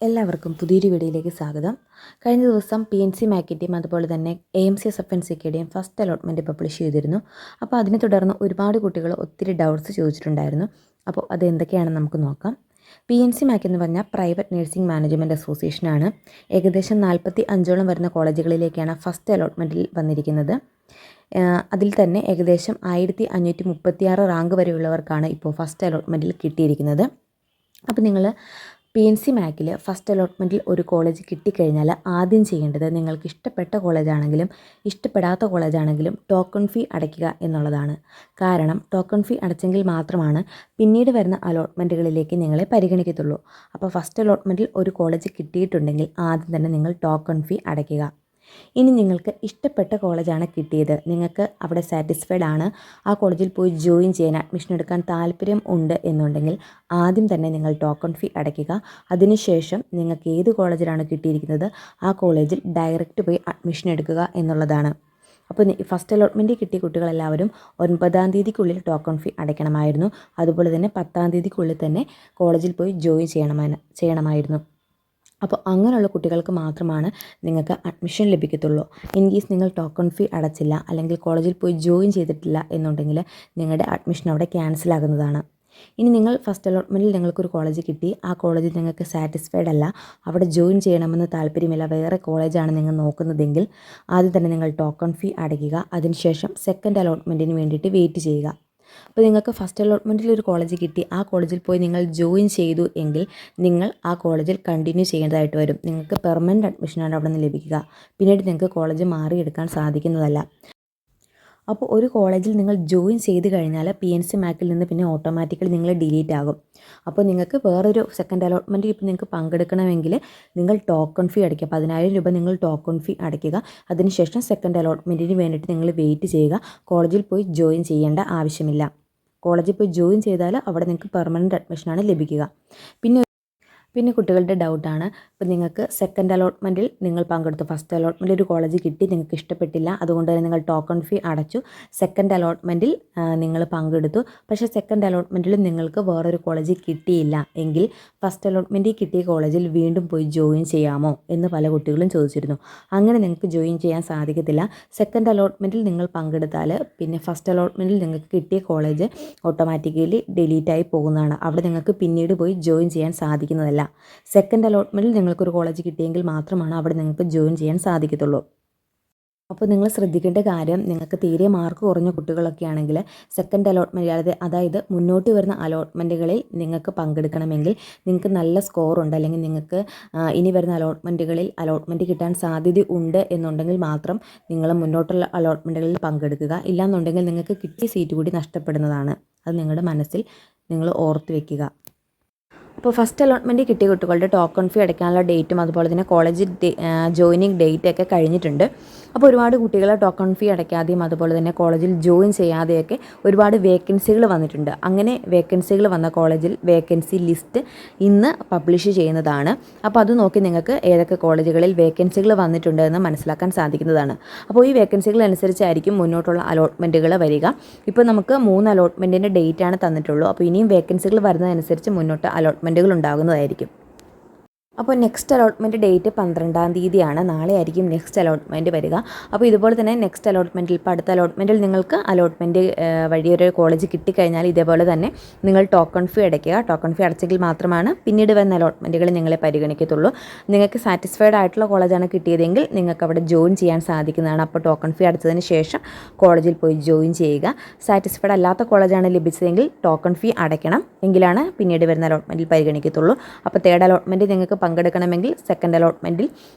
എല്ലാവർക്കും പുതിയൊരു വീഡിയോയിലേക്ക് സ്വാഗതം. കഴിഞ്ഞ ദിവസം PNC മാക്കിൻ്റെയും അതുപോലെ തന്നെ AMCSFNCKയുടെയും ഫസ്റ്റ് അലോട്ട്മെൻറ്റ് പബ്ലിഷ് ചെയ്തിരുന്നു. അപ്പോൾ അതിനെ തുടർന്ന് ഒരുപാട് കുട്ടികൾ ഒത്തിരി ഡൗട്ട്സ് ചോദിച്ചിട്ടുണ്ടായിരുന്നു. അപ്പോൾ അത് എന്തൊക്കെയാണെന്ന് നമുക്ക് നോക്കാം. PNC മാക്ക് എന്ന് പറഞ്ഞാൽ പ്രൈവറ്റ് നഴ്സിംഗ് മാനേജ്മെൻറ്റ് അസോസിയേഷനാണ്. ഏകദേശം 45ഓളം വരുന്ന കോളേജുകളിലേക്കാണ് ഫസ്റ്റ് അലോട്ട്മെൻറ്റിൽ വന്നിരിക്കുന്നത്. അതിൽ തന്നെ ഏകദേശം 1536 റാങ്ക് വരെയുള്ളവർക്കാണ് ഇപ്പോൾ ഫസ്റ്റ് അലോട്ട്മെൻറ്റിൽ കിട്ടിയിരിക്കുന്നത്. അപ്പോൾ നിങ്ങൾ PNC മാക്കിൽ ഫസ്റ്റ് അലോട്ട്മെൻറ്റിൽ ഒരു കോളേജ് കിട്ടിക്കഴിഞ്ഞാൽ ആദ്യം ചെയ്യേണ്ടത് നിങ്ങൾക്ക് ഇഷ്ടപ്പെട്ട കോളേജാണെങ്കിലും ഇഷ്ടപ്പെടാത്ത കോളേജാണെങ്കിലും ടോക്കൺ ഫീ അടയ്ക്കുക എന്നുള്ളതാണ്. കാരണം ടോക്കൺ ഫീ അടച്ചെങ്കിൽ മാത്രമാണ് പിന്നീട് വരുന്ന അലോട്ട്മെൻറ്റുകളിലേക്ക് നിങ്ങളെ പരിഗണിക്കത്തുള്ളൂ. അപ്പോൾ ഫസ്റ്റ് അലോട്ട്മെൻറ്റിൽ ഒരു കോളേജ് കിട്ടിയിട്ടുണ്ടെങ്കിൽ ആദ്യം തന്നെ നിങ്ങൾ ടോക്കൺ ഫീ അടയ്ക്കുക. ഇനി നിങ്ങൾക്ക് ഇഷ്ടപ്പെട്ട കോളേജാണ് കിട്ടിയത്, നിങ്ങൾക്ക് അവിടെ സാറ്റിസ്ഫൈഡ് ആണ്, ആ കോളേജിൽ പോയി ജോയിൻ ചെയ്യാൻ അഡ്മിഷൻ എടുക്കാൻ താല്പര്യം ഉണ്ട് എന്നുണ്ടെങ്കിൽ ആദ്യം തന്നെ നിങ്ങൾ ടോക്കൺ ഫീ അടയ്ക്കുക. അതിനുശേഷം നിങ്ങൾക്ക് ഏത് കോളേജിലാണ് കിട്ടിയിരിക്കുന്നത് ആ കോളേജിൽ ഡയറക്റ്റ് പോയി അഡ്മിഷൻ എടുക്കുക എന്നുള്ളതാണ്. അപ്പോൾ ഫസ്റ്റ് അലോട്ട്മെൻറ്റ് കിട്ടിയ കുട്ടികളെല്ലാവരും 9-ാം തീയതിക്കുള്ളിൽ ടോക്കൺ ഫീ അടയ്ക്കണമായിരുന്നു. അതുപോലെ തന്നെ 10-ാം തീയതിക്കുള്ളിൽ തന്നെ കോളേജിൽ പോയി ജോയിൻ ചെയ്യണമായിരുന്നു. അപ്പോൾ അങ്ങനെയുള്ള കുട്ടികൾക്ക് മാത്രമാണ് നിങ്ങൾക്ക് അഡ്മിഷൻ ലഭിക്കത്തുള്ളൂ. ഇൻ കേസ് നിങ്ങൾ ടോക്കൺ ഫീ അടച്ചില്ല അല്ലെങ്കിൽ കോളേജിൽ പോയി ജോയിൻ ചെയ്തിട്ടില്ല എന്നുണ്ടെങ്കിൽ നിങ്ങളുടെ അഡ്മിഷൻ അവിടെ ക്യാൻസൽ ആകുന്നതാണ്. ഇനി നിങ്ങൾ ഫസ്റ്റ് അലോട്ട്മെൻറ്റിൽ നിങ്ങൾക്കൊരു കോളേജ് കിട്ടി, ആ കോളേജിൽ നിങ്ങൾക്ക് സാറ്റിസ്ഫൈഡ് അല്ല, അവിടെ ജോയിൻ ചെയ്യണമെന്ന് താല്പര്യമില്ല, വേറെ കോളേജാണ് നിങ്ങൾ നോക്കുന്നതെങ്കിൽ ആദ്യം തന്നെ നിങ്ങൾ ടോക്കൺ ഫീ അടയ്ക്കുക. അതിനുശേഷം സെക്കൻഡ് അലോട്ട്മെൻറ്റിന് വേണ്ടിയിട്ട് വെയിറ്റ് ചെയ്യുക. അപ്പോൾ നിങ്ങൾക്ക് ഫസ്റ്റ് അലോട്ട്മെൻറ്റിൽ ഒരു കോളേജ് കിട്ടി, ആ കോളേജിൽ പോയി നിങ്ങൾ ജോയിൻ ചെയ്തു എങ്കിൽ നിങ്ങൾ ആ കോളേജിൽ കണ്ടിന്യൂ ചെയ്യേണ്ടതായിട്ട് വരും. നിങ്ങൾക്ക് പെർമനൻറ്റ് അഡ്മിഷനാണ് അവിടെ നിന്ന് ലഭിക്കുക. പിന്നീട് നിങ്ങൾക്ക് കോളേജ് മാറിയെടുക്കാൻ സാധിക്കുന്നതല്ല. അപ്പോൾ ഒരു കോളേജിൽ നിങ്ങൾ ജോയിൻ ചെയ്ത് കഴിഞ്ഞാൽ PNC മാക്കിൽ നിന്ന് പിന്നെ ഓട്ടോമാറ്റിക്കലി നിങ്ങൾ ഡിലീറ്റ് ആകും. അപ്പോൾ നിങ്ങൾക്ക് വേറൊരു സെക്കൻഡ് അലോട്ട്മെൻറ്റ് ഇപ്പോൾ നിങ്ങൾക്ക് പങ്കെടുക്കണമെങ്കിൽ നിങ്ങൾ ടോക്കൺ ഫീ അടയ്ക്കുക. 10,000 രൂപ നിങ്ങൾ ടോക്കൺ ഫീ അടയ്ക്കുക. അതിനുശേഷം സെക്കൻഡ് അലോട്ട്മെൻറ്റിന് വേണ്ടിയിട്ട് നിങ്ങൾ വെയിറ്റ് ചെയ്യുക. കോളേജിൽ പോയി ജോയിൻ ചെയ്യേണ്ട ആവശ്യമില്ല. കോളേജിൽ പോയി ജോയിൻ ചെയ്താൽ അവിടെ നിങ്ങൾക്ക് പെർമനൻറ്റ് അഡ്മിഷനാണ് ലഭിക്കുക. പിന്നെ കുട്ടികളുടെ ഡൗട്ടാണ്, ഇപ്പോൾ നിങ്ങൾക്ക് സെക്കൻഡ് അലോട്ട്മെൻറ്റിൽ നിങ്ങൾ പങ്കെടുത്തു, ഫസ്റ്റ് അലോട്ട്മെൻറ്റിൽ ഒരു കോളേജ് കിട്ടി, നിങ്ങൾക്ക് ഇഷ്ടപ്പെട്ടില്ല, അതുകൊണ്ട് തന്നെ നിങ്ങൾ ടോക്കൺ ഫീ അടച്ചു. സെക്കൻഡ് അലോട്ട്മെൻറ്റിൽ നിങ്ങൾ പങ്കെടുത്തു, പക്ഷേ സെക്കൻഡ് അലോട്ട്മെൻറ്റിൽ നിങ്ങൾക്ക് വേറൊരു കോളേജ് കിട്ടിയില്ല എങ്കിൽ ഫസ്റ്റ് അലോട്ട്മെൻറ്റിൽ കിട്ടിയ കോളേജിൽ വീണ്ടും പോയി ജോയിൻ ചെയ്യാമോ എന്ന് പല കുട്ടികളും ചോദിച്ചിരുന്നു. അങ്ങനെ നിങ്ങൾക്ക് ജോയിൻ ചെയ്യാൻ സാധിക്കത്തില്ല. സെക്കൻഡ് അലോട്ട്മെൻറ്റിൽ നിങ്ങൾ പങ്കെടുത്താൽ പിന്നെ ഫസ്റ്റ് അലോട്ട്മെൻറ്റിൽ നിങ്ങൾക്ക് കിട്ടിയ കോളേജ് ഓട്ടോമാറ്റിക്കലി ഡിലീറ്റായി പോകുന്നതാണ്. അവിടെ നിങ്ങൾക്ക് പിന്നീട് പോയി ജോയിൻ ചെയ്യാൻ സാധിക്കുന്നതല്ല. സെക്കൻഡ് അലോട്ട്മെൻറ്റിൽ നിങ്ങൾക്കൊരു കോളേജ് കിട്ടിയെങ്കിൽ മാത്രമാണ് അവിടെ നിങ്ങൾക്ക് ജോയിൻ ചെയ്യാൻ സാധിക്കത്തുള്ളൂ. അപ്പോൾ നിങ്ങൾ ശ്രദ്ധിക്കേണ്ട കാര്യം, നിങ്ങൾക്ക് തീരെ മാർക്ക് കുറഞ്ഞ കുട്ടികളൊക്കെ ആണെങ്കിൽ സെക്കൻഡ് അലോട്ട്മെൻറ്റ് അതായത് മുന്നോട്ട് വരുന്ന അലോട്ട്മെൻറ്റുകളിൽ നിങ്ങൾക്ക് പങ്കെടുക്കണമെങ്കിൽ നിങ്ങൾക്ക് നല്ല സ്കോറുണ്ട് അല്ലെങ്കിൽ നിങ്ങൾക്ക് ഇനി വരുന്ന അലോട്ട്മെൻറ്റ് കിട്ടാൻ സാധ്യത ഉണ്ട് എന്നുണ്ടെങ്കിൽ മാത്രം നിങ്ങൾ മുന്നോട്ടുള്ള അലോട്ട്മെൻറ്റുകളിൽ പങ്കെടുക്കുക. ഇല്ലാന്നുണ്ടെങ്കിൽ നിങ്ങൾക്ക് കിട്ടിയ സീറ്റ് കൂടി നഷ്ടപ്പെടുന്നതാണ്. അത് നിങ്ങളുടെ മനസ്സിൽ നിങ്ങൾ ഓർത്ത് വയ്ക്കുക. അപ്പോൾ ഫസ്റ്റ് അലോട്ട്മെൻറ്റ് കിട്ടിയ കുട്ടികളുടെ ടോക്കൺ ഫീ അടയ്ക്കാനുള്ള ഡേറ്റും അതുപോലെ തന്നെ കോളേജ് ജോയിനിങ് ഡേറ്റൊക്കെ കഴിഞ്ഞിട്ടുണ്ട്. അപ്പോൾ ഒരുപാട് കുട്ടികൾ ടോക്കൺ ഫീ അടയ്ക്കാതെയും അതുപോലെ തന്നെ കോളേജിൽ ജോയിൻ ചെയ്യാതെയൊക്കെ ഒരുപാട് വേക്കൻസികൾ വന്നിട്ടുണ്ട്. അങ്ങനെ വേക്കൻസികൾ വന്ന കോളേജിൽ വേക്കൻസി ലിസ്റ്റ് ഇന്ന് പബ്ലിഷ് ചെയ്യുന്നതാണ്. അപ്പോൾ അത് നോക്കി നിങ്ങൾക്ക് ഏതൊക്കെ കോളേജുകളിൽ വേക്കൻസികൾ വന്നിട്ടുണ്ട് എന്ന് മനസ്സിലാക്കാൻ സാധിക്കുന്നതാണ്. അപ്പോൾ ഈ വേക്കൻസികൾ അനുസരിച്ചായിരിക്കും മുന്നോട്ടുള്ള അലോട്ട്മെൻറ്റുകൾ വരിക. ഇപ്പോൾ നമുക്ക് 3 അലോട്ട്മെൻറ്റിൻ്റെ ഡേറ്റാണ് തന്നിട്ടുള്ളൂ. അപ്പോൾ ഇനിയും വേക്കൻസികൾ വരുന്നതനുസരിച്ച് മുന്നോട്ട് അലോട്ട്മെൻറ്റുകൾ ഉണ്ടാകുന്നതായിരിക്കും. അപ്പോൾ നെക്സ്റ്റ് അലോട്ട്മെൻറ്റ് ഡേറ്റ് 12-ാം തീയതിയാണ്. നാളെ ആയിരിക്കും നെക്സ്റ്റ് അലോട്ട്മെൻറ്റ് വരിക. അപ്പോൾ ഇതുപോലെ തന്നെ നെക്സ്റ്റ് അലോട്ട്മെൻറ്റിൽ ഇപ്പോൾ അടുത്ത അലോട്ട്മെൻറ്റിൽ നിങ്ങൾക്ക് അലോട്ട്മെൻറ്റ് വഴി ഒരു കോളേജ് കിട്ടിക്കഴിഞ്ഞാൽ ഇതേപോലെ തന്നെ നിങ്ങൾ ടോക്കൺ ഫീ അടയ്ക്കുക. ടോക്കൺ ഫീ അടച്ചെങ്കിൽ മാത്രമാണ് പിന്നീട് വരുന്ന അലോട്ട്മെൻറ്റുകൾ നിങ്ങളെ പരിഗണിക്കത്തുള്ളൂ. നിങ്ങൾക്ക് സാറ്റിസ്ഫൈഡ് ആയിട്ടുള്ള കോളേജാണ് കിട്ടിയതെങ്കിൽ നിങ്ങൾക്ക് അവിടെ ജോയിൻ ചെയ്യാൻ സാധിക്കുന്നതാണ്. അപ്പോൾ ടോക്കൺ ഫീ അടച്ചതിന് ശേഷം കോളേജിൽ പോയി ജോയിൻ ചെയ്യുക. സാറ്റിസ്ഫൈഡ് അല്ലാത്ത കോളേജാണ് ലഭിച്ചതെങ്കിൽ ടോക്കൺ ഫീ അടയ്ക്കണം, എങ്കിലാണ് പിന്നീട് വരുന്ന അലോട്ട്മെൻറ്റിൽ പരിഗണിക്കത്തുള്ളൂ. അപ്പോൾ തേർഡ് അലോട്ട്മെൻറ്റ് നിങ്ങൾക്ക് പങ്കെടുക്കണമെങ്കിൽ സെക്കൻഡ് അലോട്ട്മെൻറ്റിൽ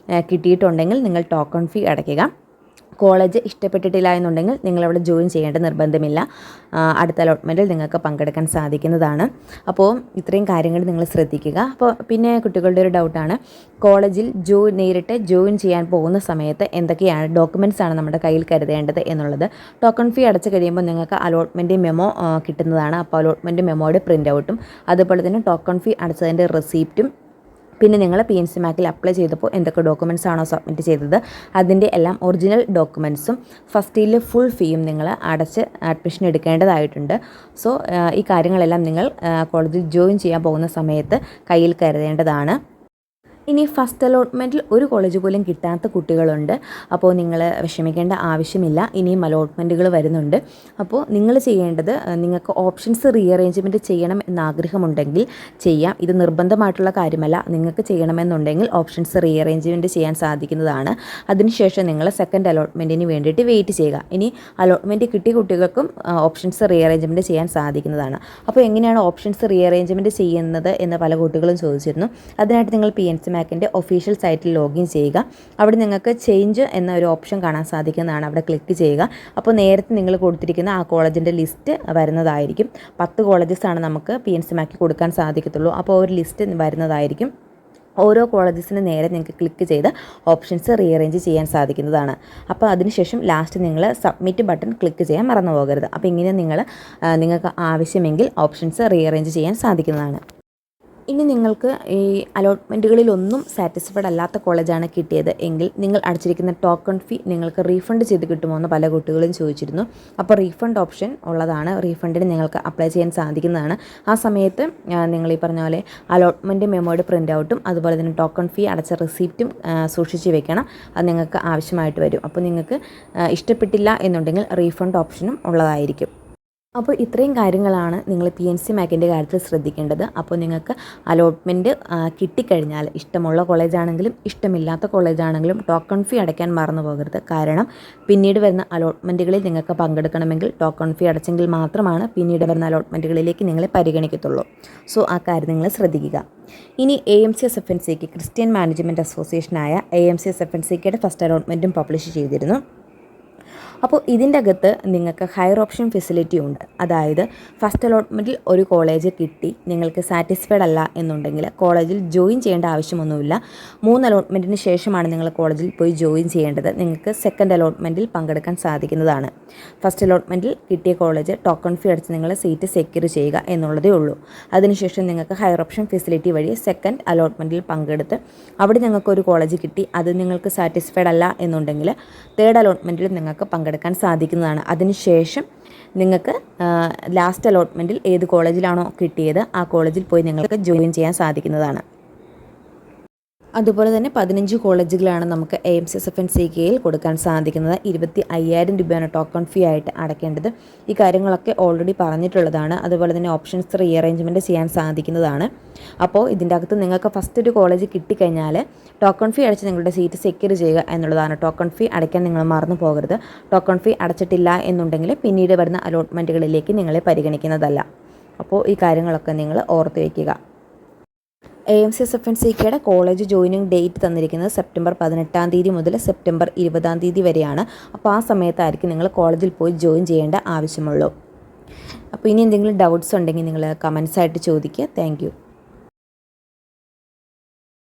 കിട്ടിയിട്ടുണ്ടെങ്കിൽ നിങ്ങൾ ടോക്കൺ ഫീ അടയ്ക്കുക. കോളേജ് ഇഷ്ടപ്പെട്ടിട്ടില്ല എന്നുണ്ടെങ്കിൽ നിങ്ങളവിടെ ജോയിൻ ചെയ്യേണ്ട നിർബന്ധമില്ല. അടുത്ത അലോട്ട്മെൻറ്റിൽ നിങ്ങൾക്ക് പങ്കെടുക്കാൻ സാധിക്കുന്നതാണ്. അപ്പോൾ ഇത്രയും കാര്യങ്ങൾ നിങ്ങൾ ശ്രദ്ധിക്കുക. അപ്പോൾ പിന്നെ കുട്ടികളുടെ ഒരു ഡൗട്ടാണ്, കോളേജിൽ നേരിട്ട് ജോയിൻ ചെയ്യാൻ പോകുന്ന സമയത്ത് എന്തൊക്കെയാണ് ഡോക്യുമെൻറ്റ്സാണ് നമ്മുടെ കയ്യിൽ കരുതേണ്ടത് എന്നുള്ളത്. ടോക്കൺ ഫീ അടച്ചു കഴിയുമ്പോൾ നിങ്ങൾക്ക് അലോട്ട്മെൻറ്റ് മെമ്മോ കിട്ടുന്നതാണ്. അപ്പോൾ അലോട്ട്മെൻറ്റ് മെമ്മോയുടെ പ്രിൻ്റ് ഔട്ടും അതുപോലെ തന്നെ ടോക്കൺ ഫീ അടച്ചതിൻ്റെ റെസീപ്റ്റും പിന്നെ നിങ്ങൾ PNC മാക്കിൽ അപ്ലൈ ചെയ്തപ്പോൾ എന്തൊക്കെ ഡോക്യുമെൻറ്റ്സ് ആണോ സബ്മിറ്റ് ചെയ്തത് അതിൻ്റെ എല്ലാം ഒറിജിനൽ ഡോക്യുമെൻറ്റ്സും ഫസ്റ്റ് ഇയറിലെ ഫുൾ ഫീയും നിങ്ങൾ അടച്ച് അഡ്മിഷൻ എടുക്കേണ്ടതായിട്ടുണ്ട്. സോ ഈ കാര്യങ്ങളെല്ലാം നിങ്ങൾ കോളേജിൽ ജോയിൻ ചെയ്യാൻ പോകുന്ന സമയത്ത് കയ്യിൽ കരുതേണ്ടതാണ്. ഇനി ഫസ്റ്റ് അലോട്ട്മെൻറ്റിൽ ഒരു കോളേജ് പോലും കിട്ടാത്ത കുട്ടികളുണ്ട്. അപ്പോൾ നിങ്ങൾ വിഷമിക്കേണ്ട ആവശ്യമില്ല. ഇനിയും അലോട്ട്മെൻറ്റുകൾ വരുന്നുണ്ട്. അപ്പോൾ നിങ്ങൾ ചെയ്യേണ്ടത് നിങ്ങൾക്ക് ഓപ്ഷൻസ് റീഅറേഞ്ച്മെൻറ്റ് ചെയ്യണം എന്നാഗ്രഹമുണ്ടെങ്കിൽ ചെയ്യാം. ഇത് നിർബന്ധമായിട്ടുള്ള കാര്യമല്ല. നിങ്ങൾക്ക് ചെയ്യണമെന്നുണ്ടെങ്കിൽ ഓപ്ഷൻസ് റീഅറേഞ്ച്മെൻറ്റ് ചെയ്യാൻ സാധിക്കുന്നതാണ്. അതിനുശേഷം നിങ്ങൾ സെക്കൻഡ് അലോട്ട്മെൻറ്റിന് വേണ്ടിയിട്ട് വെയിറ്റ് ചെയ്യുക. ഇനി അലോട്ട്മെൻറ്റ് കിട്ടിയ കുട്ടികൾക്കും ഓപ്ഷൻസ് റീഅറേഞ്ച്മെൻറ്റ് ചെയ്യാൻ സാധിക്കുന്നതാണ്. അപ്പോൾ എങ്ങനെയാണ് ഓപ്ഷൻസ് റീഅറേഞ്ച്മെൻറ്റ് ചെയ്യുന്നത് എന്ന് പല കുട്ടികളും ചോദിച്ചിരുന്നു. അതിനായിട്ട് നിങ്ങൾ PNC മാക്കിൻ്റെ ഒഫീഷ്യൽ സൈറ്റിൽ ലോഗിൻ ചെയ്യുക. അവിടെ നിങ്ങൾക്ക് ചേഞ്ച് എന്ന ഒരു ഓപ്ഷൻ കാണാൻ സാധിക്കുന്നതാണ്. അവിടെ ക്ലിക്ക് ചെയ്യുക. അപ്പോൾ നേരത്തെ നിങ്ങൾ കൊടുത്തിരിക്കുന്ന ആ കോളേജിൻ്റെ ലിസ്റ്റ് വരുന്നതായിരിക്കും. 10 കോളേജസാണ് നമുക്ക് PNC മാക്കിൽ കൊടുക്കാൻ സാധിക്കത്തുള്ളൂ. അപ്പോൾ ഒരു ലിസ്റ്റ് വരുന്നതായിരിക്കും. ഓരോ കോളേജസിന് നേരെ നിങ്ങൾക്ക് ക്ലിക്ക് ചെയ്ത് ഓപ്ഷൻസ് റീഅറേഞ്ച് ചെയ്യാൻ സാധിക്കുന്നതാണ്. അപ്പോൾ അതിനുശേഷം ലാസ്റ്റ് നിങ്ങൾ സബ്മിറ്റ് ബട്ടൺ ക്ലിക്ക് ചെയ്യാൻ മറന്നു പോകരുത്. അപ്പോൾ ഇങ്ങനെ നിങ്ങൾക്ക് ആവശ്യമെങ്കിൽ ഓപ്ഷൻസ് റീഅറേഞ്ച് ചെയ്യാൻ സാധിക്കുന്നതാണ്. ഇനി നിങ്ങൾക്ക് ഈ അലോട്ട്മെൻറ്റുകളിലൊന്നും സാറ്റിസ്ഫൈഡ് അല്ലാത്ത കോളേജാണ് കിട്ടിയത് എങ്കിൽ നിങ്ങൾ അടച്ചിരിക്കുന്ന ടോക്കൺ ഫീ നിങ്ങൾക്ക് റീഫണ്ട് ചെയ്ത് കിട്ടുമോ എന്ന് പല കുട്ടികളും ചോദിച്ചിരുന്നു. അപ്പോൾ റീഫണ്ട് ഓപ്ഷൻ ഉള്ളതാണ്. റീഫണ്ടിന് നിങ്ങൾക്ക് അപ്ലൈ ചെയ്യാൻ സാധിക്കുന്നതാണ്. ആ സമയത്ത് നിങ്ങൾ ഈ പറഞ്ഞ പോലെ അലോട്ട്മെൻറ്റ് മെമ്മോയുടെ പ്രിൻ്റ് ഔട്ടും അതുപോലെ തന്നെ ടോക്കൺ ഫീ അടച്ച റെസിപ്റ്റും സൂക്ഷിച്ച് വെക്കണം. അത് നിങ്ങൾക്ക് ആവശ്യമായിട്ട് വരും. അപ്പോൾ നിങ്ങൾക്ക് ഇഷ്ടപ്പെട്ടില്ല എന്നുണ്ടെങ്കിൽ റീഫണ്ട് ഓപ്ഷനും ഉള്ളതായിരിക്കും. അപ്പോൾ ഇത്രയും കാര്യങ്ങളാണ് നിങ്ങൾ PNC മാക്കിൻ്റെ കാര്യത്തിൽ ശ്രദ്ധിക്കേണ്ടത്. അപ്പോൾ നിങ്ങൾക്ക് അലോട്ട്മെൻറ്റ് കിട്ടിക്കഴിഞ്ഞാൽ ഇഷ്ടമുള്ള കോളേജാണെങ്കിലും ഇഷ്ടമില്ലാത്ത കോളേജാണെങ്കിലും ടോക്കൺ ഫീ അടയ്ക്കാൻ മറന്നു പോകരുത്. കാരണം പിന്നീട് വരുന്ന അലോട്ട്മെൻറ്റുകളിൽ നിങ്ങൾക്ക് പങ്കെടുക്കണമെങ്കിൽ ടോക്കൺ ഫീ അടച്ചെങ്കിൽ മാത്രമാണ് പിന്നീട് വരുന്ന അലോട്ട്മെൻറ്റുകളിലേക്ക് നിങ്ങളെ പരിഗണിക്കത്തുള്ളൂ. സോ ആ കാര്യം നിങ്ങൾ ശ്രദ്ധിക്കുക. ഇനി AMCSFNCക്ക് ക്രിസ്ത്യൻ മാനേജ്മെൻറ്റ് അസോസിയേഷനായ AMCSFNCയുടെ ഫസ്റ്റ് അലോട്ട്മെൻറ്റും പബ്ലിഷ് ചെയ്തിരുന്നു. അപ്പോൾ ഇതിൻ്റെ അകത്ത് നിങ്ങൾക്ക് ഹയർ ഓപ്ഷൻ ഫെസിലിറ്റി ഉണ്ട്. അതായത് ഫസ്റ്റ് അലോട്ട്മെൻറ്റിൽ ഒരു കോളേജ് കിട്ടി നിങ്ങൾക്ക് സാറ്റിസ്ഫൈഡ് അല്ല എന്നുണ്ടെങ്കിൽ കോളേജിൽ ജോയിൻ ചെയ്യേണ്ട ആവശ്യമൊന്നുമില്ല. 3 അലോട്ട്മെൻറ്റിന് ശേഷമാണ് നിങ്ങൾ കോളേജിൽ പോയി ജോയിൻ ചെയ്യേണ്ടത്. നിങ്ങൾക്ക് സെക്കൻഡ് അലോട്ട്മെൻറ്റിൽ പങ്കെടുക്കാൻ സാധിക്കുന്നതാണ്. ഫസ്റ്റ് അലോട്ട്മെൻറ്റിൽ കിട്ടിയ കോളേജ് ടോക്കൺ ഫീ അടിച്ച് നിങ്ങൾ സീറ്റ് സെക്യൂർ ചെയ്യുക എന്നുള്ളതേ ഉള്ളൂ. അതിനുശേഷം നിങ്ങൾക്ക് ഹയർ ഓപ്ഷൻ ഫെസിലിറ്റി വഴി സെക്കൻഡ് അലോട്ട്മെൻറ്റിൽ പങ്കെടുത്ത് അവിടെ നിങ്ങൾക്കൊരു കോളേജ് കിട്ടി അത് നിങ്ങൾക്ക് സാറ്റിസ്ഫൈഡ് അല്ല എന്നുണ്ടെങ്കിൽ തേർഡ് അലോട്ട്മെൻറ്റിൽ നിങ്ങൾക്ക് പങ്കെടുക്കാൻ സാധിക്കുന്നതാണ്. അതിനുശേഷം നിങ്ങൾക്ക് ലാസ്റ്റ് അലോട്ട്മെൻറ്റിൽ ഏത് കോളേജിലാണോ കിട്ടിയത് ആ കോളേജിൽ പോയി നിങ്ങൾക്ക് ജോയിൻ ചെയ്യാൻ സാധിക്കുന്നതാണ്. അതുപോലെ തന്നെ 15 കോളേജുകളാണ് നമുക്ക് AMCSFNCKയിൽ കൊടുക്കാൻ സാധിക്കുന്നത്. 25,000 രൂപയാണ് ടോക്കൺ ഫീ ആയിട്ട് അടയ്ക്കേണ്ടത്. ഈ കാര്യങ്ങളൊക്കെ ഓൾറെഡി പറഞ്ഞിട്ടുള്ളതാണ്. അതുപോലെ തന്നെ ഓപ്ഷൻസ് റീഅറേഞ്ച്മെൻറ്റ് ചെയ്യാൻ സാധിക്കുന്നതാണ്. അപ്പോൾ ഇതിൻ്റെ അകത്ത് നിങ്ങൾക്ക് ഫസ്റ്റ് ഒരു കോളേജ് കിട്ടിക്കഴിഞ്ഞാൽ ടോക്കൺ ഫീ അടച്ച് നിങ്ങളുടെ സീറ്റ് സെക്യൂർ ചെയ്യുക എന്നുള്ളതാണ്. ടോക്കൺ ഫീ അടയ്ക്കാൻ നിങ്ങൾ മറന്നു പോകരുത്. ടോക്കൺ ഫീ അടച്ചിട്ടില്ല എന്നുണ്ടെങ്കിൽ പിന്നീട് വരുന്ന അലോട്ട്മെൻറ്റുകളിലേക്ക് നിങ്ങളെ പരിഗണിക്കുന്നതല്ല. അപ്പോൾ ഈ കാര്യങ്ങളൊക്കെ നിങ്ങൾ ഓർത്ത് വയ്ക്കുക. AMCSFNCKയുടെ കോളേജ് ജോയിനിങ് ഡേറ്റ് തന്നിരിക്കുന്നത് സെപ്റ്റംബർ 18-ാം തീയതി മുതൽ സെപ്റ്റംബർ 20-ാം തീയതി വരെയാണ്. അപ്പോൾ ആ സമയത്തായിരിക്കും നിങ്ങൾ കോളേജിൽ പോയി ജോയിൻ ചെയ്യേണ്ട ആവശ്യമുള്ളൂ. അപ്പോൾ ഇനി എന്തെങ്കിലും ഡൗട്ട്സ് ഉണ്ടെങ്കിൽ നിങ്ങൾ കമൻസ് ആയിട്ട് ചോദിക്കുക. Thank you.